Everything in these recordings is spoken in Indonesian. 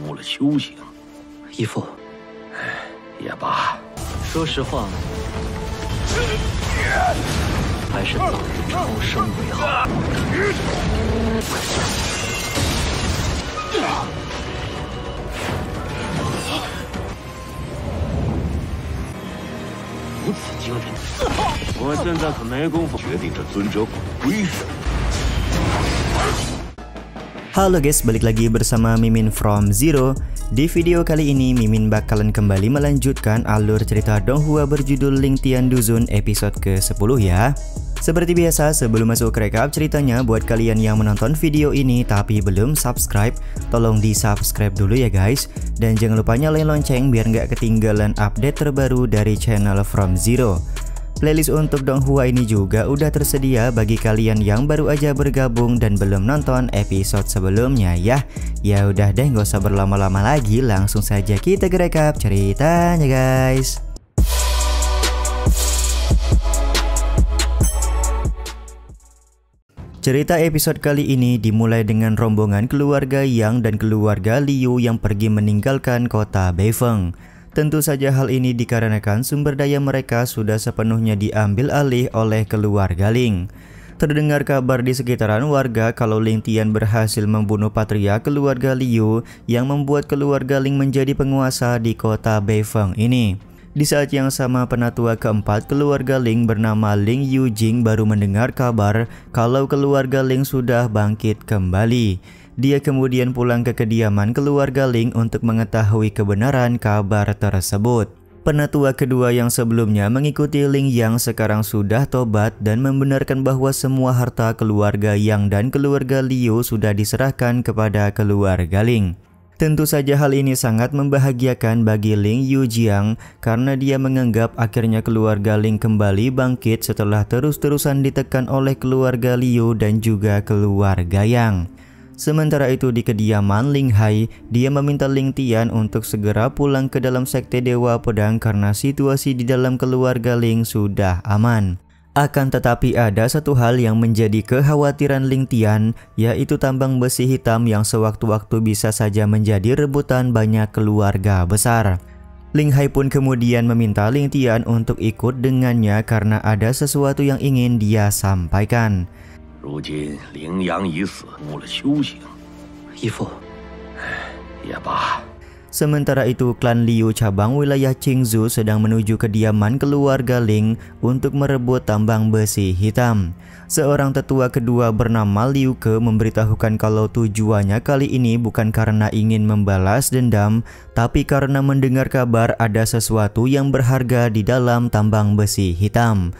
误了修行。义父，也罢，说实话，还是早日超生为好。如此惊人，我现在可没工夫决定这尊者骨归什么。 Halo guys, balik lagi bersama Mimin from Zero. Di video kali ini Mimin bakalan kembali melanjutkan alur cerita Donghua berjudul Ling Tian Duzun episode ke-10 ya. Seperti biasa, sebelum masuk ke recap ceritanya, buat kalian yang menonton video ini tapi belum subscribe, tolong di subscribe dulu ya guys. Dan jangan lupa nyalain lonceng biar nggak ketinggalan update terbaru dari channel From Zero. Playlist untuk Donghua ini juga udah tersedia bagi kalian yang baru aja bergabung dan belum nonton episode sebelumnya ya. Ya udah deh, gak usah berlama-lama lagi, langsung saja kita ke recap ceritanya guys. Cerita episode kali ini dimulai dengan rombongan keluarga Yang dan keluarga Liu yang pergi meninggalkan kota Beifeng. Tentu saja hal ini dikarenakan sumber daya mereka sudah sepenuhnya diambil alih oleh keluarga Ling. Terdengar kabar di sekitaran warga kalau Ling Tian berhasil membunuh patria keluarga Liu yang membuat keluarga Ling menjadi penguasa di kota Beifeng ini. Di saat yang sama, penatua keempat keluarga Ling bernama Ling Yujing baru mendengar kabar kalau keluarga Ling sudah bangkit kembali. Dia kemudian pulang ke kediaman keluarga Ling untuk mengetahui kebenaran kabar tersebut. Penatua kedua yang sebelumnya mengikuti Ling Yang sekarang sudah tobat dan membenarkan bahwa semua harta keluarga Yang dan keluarga Liu sudah diserahkan kepada keluarga Ling. Tentu saja hal ini sangat membahagiakan bagi Ling Yujiang karena dia menganggap akhirnya keluarga Ling kembali bangkit setelah terus-terusan ditekan oleh keluarga Liu dan juga keluarga Yang. Sementara itu di kediaman Ling Hai, dia meminta Ling Tian untuk segera pulang ke dalam sekte Dewa Pedang karena situasi di dalam keluarga Ling sudah aman. Akan tetapi ada satu hal yang menjadi kekhawatiran Ling Tian, yaitu tambang besi hitam yang sewaktu-waktu bisa saja menjadi rebutan banyak keluarga besar. Ling Hai pun kemudian meminta Ling Tian untuk ikut dengannya karena ada sesuatu yang ingin dia sampaikan. 如今羚羊已死，误了修行。义父，也罢。 Sementara itu, klan Liu cabang wilayah Qingzhou sedang menuju kediaman keluarga Ling untuk merebut tambang besi hitam. Seorang tetua kedua bernama Liu Ke memberitahukan kalau tujuannya kali ini bukan karena ingin membalas dendam, tapi karena mendengar kabar ada sesuatu yang berharga di dalam tambang besi hitam.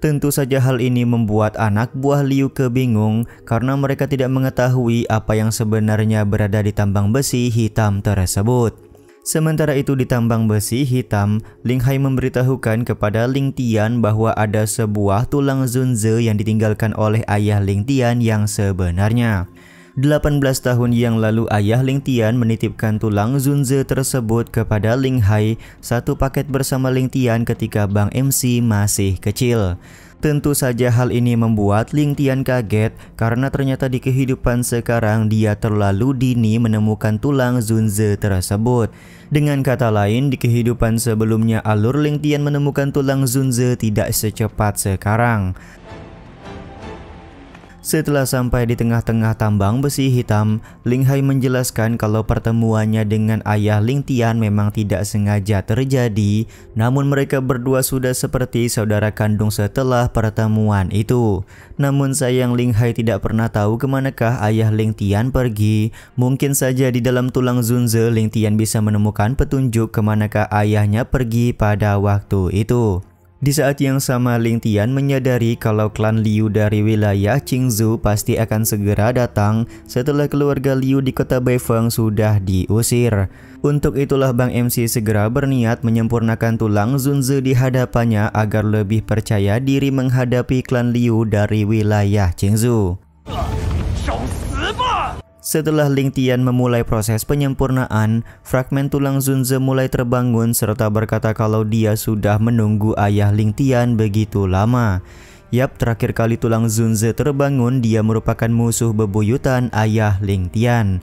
Tentu saja hal ini membuat anak buah Liu Ke bingung karena mereka tidak mengetahui apa yang sebenarnya berada di tambang besi hitam tersebut. Sementara itu di tambang besi hitam, Ling Hai memberitahukan kepada Ling Tian bahwa ada sebuah tulang Zunze yang ditinggalkan oleh ayah Ling Tian yang sebenarnya. 18 tahun yang lalu ayah Ling Tian menitipkan tulang Zunze tersebut kepada Ling Hai, satu paket bersama Ling Tian ketika Bang MC masih kecil. Tentu saja hal ini membuat Ling Tian kaget karena ternyata di kehidupan sekarang dia terlalu dini menemukan tulang Zunze tersebut. Dengan kata lain, di kehidupan sebelumnya alur Ling Tian menemukan tulang Zunze tidak secepat sekarang. Setelah sampai di tengah-tengah tambang besi hitam, Ling Hai menjelaskan kalau pertemuannya dengan ayah Ling Tian memang tidak sengaja terjadi, namun mereka berdua sudah seperti saudara kandung setelah pertemuan itu. Namun sayang Ling Hai tidak pernah tahu kemanakah ayah Ling Tian pergi. Mungkin saja di dalam tulang Zunze Ling Tian bisa menemukan petunjuk kemanakah ayahnya pergi pada waktu itu. Di saat yang sama, Ling Tian menyadari kalau klan Liu dari wilayah Qingzhou pasti akan segera datang setelah keluarga Liu di kota Beifeng sudah diusir. Untuk itulah Bang MC segera berniat menyempurnakan tulang Zunze di hadapannya agar lebih percaya diri menghadapi klan Liu dari wilayah Qingzhou. Setelah Ling Tian memulai proses penyempurnaan, fragmen tulang Zunze mulai terbangun serta berkata kalau dia sudah menunggu ayah Ling Tian begitu lama. Yap, terakhir kali tulang Zunze terbangun, dia merupakan musuh bebuyutan ayah Ling Tian.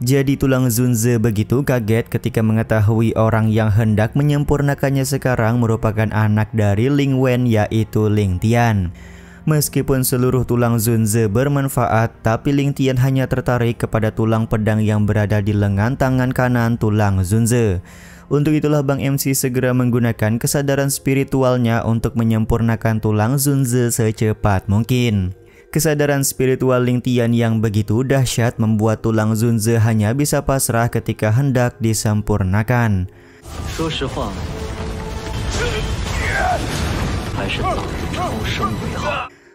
Jadi tulang Zunze begitu kaget ketika mengetahui orang yang hendak menyempurnakannya sekarang merupakan anak dari Ling Wen, yaitu Ling Tian. Meskipun seluruh tulang Zunze bermanfaat, tapi Ling Tian hanya tertarik kepada tulang pedang yang berada di lengan tangan kanan tulang Zunze. Untuk itulah Bang MC segera menggunakan kesadaran spiritualnya untuk menyempurnakan tulang Zunze secepat mungkin. Kesadaran spiritual Ling Tian yang begitu dahsyat membuat tulang Zunze hanya bisa pasrah ketika hendak disempurnakan.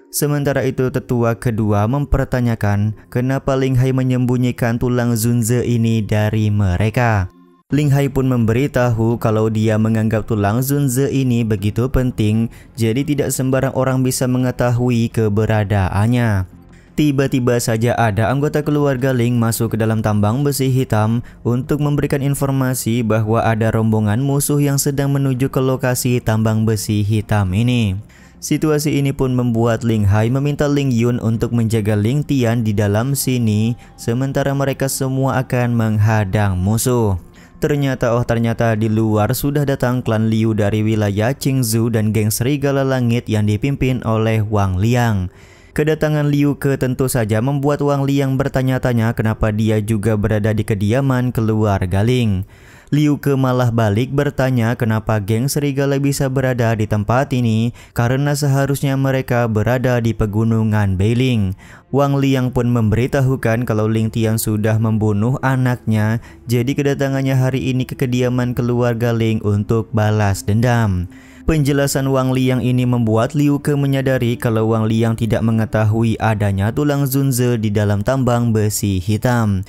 Sementara itu tetua kedua mempertanyakan kenapa Ling Hai menyembunyikan tulang Zunze ini dari mereka. Ling Hai pun memberitahu kalau dia menganggap tulang Zunze ini begitu penting, jadi tidak sembarang orang bisa mengetahui keberadaannya. Tiba-tiba saja ada anggota keluarga Ling masuk ke dalam tambang besi hitam untuk memberikan informasi bahwa ada rombongan musuh yang sedang menuju ke lokasi tambang besi hitam ini. Situasi ini pun membuat Ling Hai meminta Ling Yun untuk menjaga Ling Tian di dalam sini, sementara mereka semua akan menghadang musuh. Ternyata di luar sudah datang klan Liu dari wilayah Qingzhou dan geng Serigala Langit yang dipimpin oleh Wang Liang. Kedatangan Liu Ke tentu saja membuat Wang Liang bertanya-tanya kenapa dia juga berada di kediaman keluarga Ling. Liu Ke malah balik bertanya kenapa geng Serigala bisa berada di tempat ini karena seharusnya mereka berada di pegunungan Beiling. Wang Liang pun memberitahukan kalau Ling Tian sudah membunuh anaknya, jadi kedatangannya hari ini ke kediaman keluarga Ling untuk balas dendam. Penjelasan Wang Liang ini membuat Liu Ke menyadari kalau Wang Liang tidak mengetahui adanya tulang Zunze di dalam tambang besi hitam.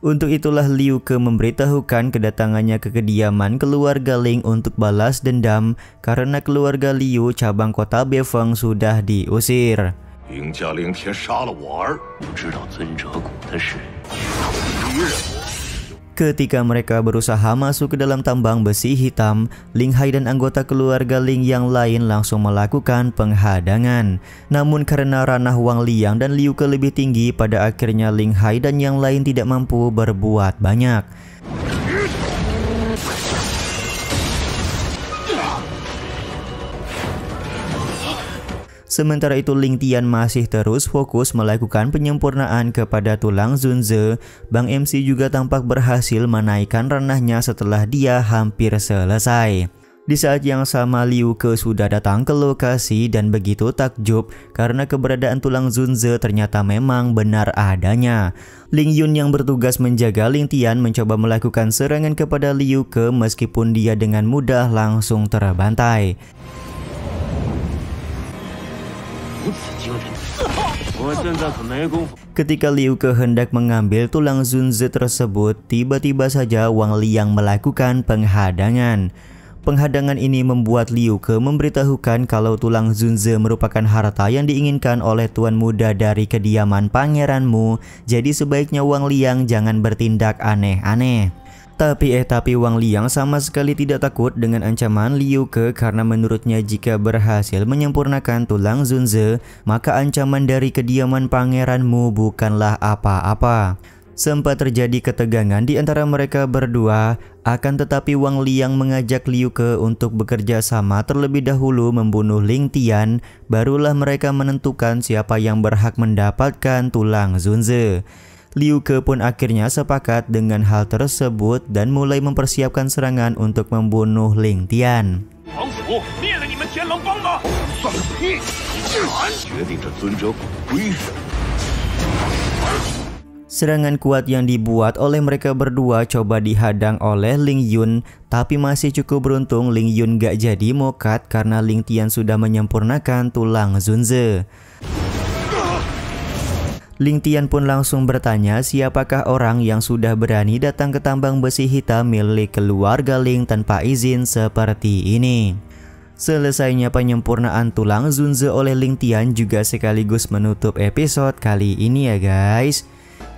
Untuk itulah Liu Ke memberitahukan kedatangannya ke kediaman keluarga Ling untuk balas dendam karena keluarga Liu cabang kota Beifeng sudah diusir. Ketika mereka berusaha masuk ke dalam tambang besi hitam, Ling Hai dan anggota keluarga Ling yang lain langsung melakukan penghadangan. Namun karena ranah Wang Liang dan Liu Ke lebih tinggi, pada akhirnya Ling Hai dan yang lain tidak mampu berbuat banyak. Sementara itu Ling Tian masih terus fokus melakukan penyempurnaan kepada tulang Zunze. Bang MC juga tampak berhasil menaikkan ranahnya setelah dia hampir selesai. Di saat yang sama Liu Ke sudah datang ke lokasi dan begitu takjub karena keberadaan tulang Zunze ternyata memang benar adanya. Ling Yun yang bertugas menjaga Ling Tian mencoba melakukan serangan kepada Liu Ke meskipun dia dengan mudah langsung terbantai. Ketika Liu Ke hendak mengambil tulang Zunze tersebut, tiba-tiba saja Wang Liang melakukan penghadangan. Penghadangan ini membuat Liu Ke memberitahukan kalau tulang Zunze merupakan harta yang diinginkan oleh tuan muda dari kediaman pangeranmu, jadi sebaiknya Wang Liang jangan bertindak aneh-aneh. Tapi Wang Liang sama sekali tidak takut dengan ancaman Liu Ke karena menurutnya jika berhasil menyempurnakan tulang Zunze, maka ancaman dari kediaman pangeranmu bukanlah apa-apa. Sempat terjadi ketegangan di antara mereka berdua, akan tetapi Wang Liang mengajak Liu Ke untuk bekerja sama terlebih dahulu membunuh Ling Tian, barulah mereka menentukan siapa yang berhak mendapatkan tulang Zunze. Liu Ke pun akhirnya sepakat dengan hal tersebut dan mulai mempersiapkan serangan untuk membunuh Ling Tian. Serangan kuat yang dibuat oleh mereka berdua coba dihadang oleh Ling Yun, tapi masih cukup beruntung Ling Yun gak jadi mokat karena Ling Tian sudah menyempurnakan tulang Zunze. Ling Tian pun langsung bertanya siapakah orang yang sudah berani datang ke tambang besi hitam milik keluarga Ling tanpa izin seperti ini. Selesainya penyempurnaan tulang Zunze oleh Ling Tian juga sekaligus menutup episode kali ini ya guys.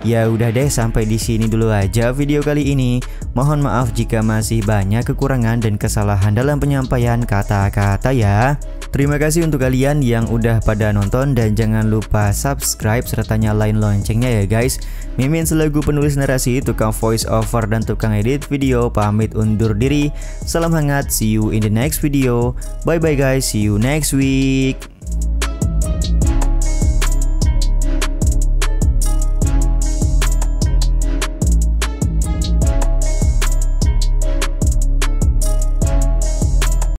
Ya udah deh, sampai di sini dulu aja video kali ini. Mohon maaf jika masih banyak kekurangan dan kesalahan dalam penyampaian kata-kata ya. Terima kasih untuk kalian yang udah pada nonton dan jangan lupa subscribe serta nyalain loncengnya ya guys. Mimin selaku penulis narasi, tukang voice over dan tukang edit video pamit undur diri. Salam hangat, see you in the next video. Bye bye guys, see you next week.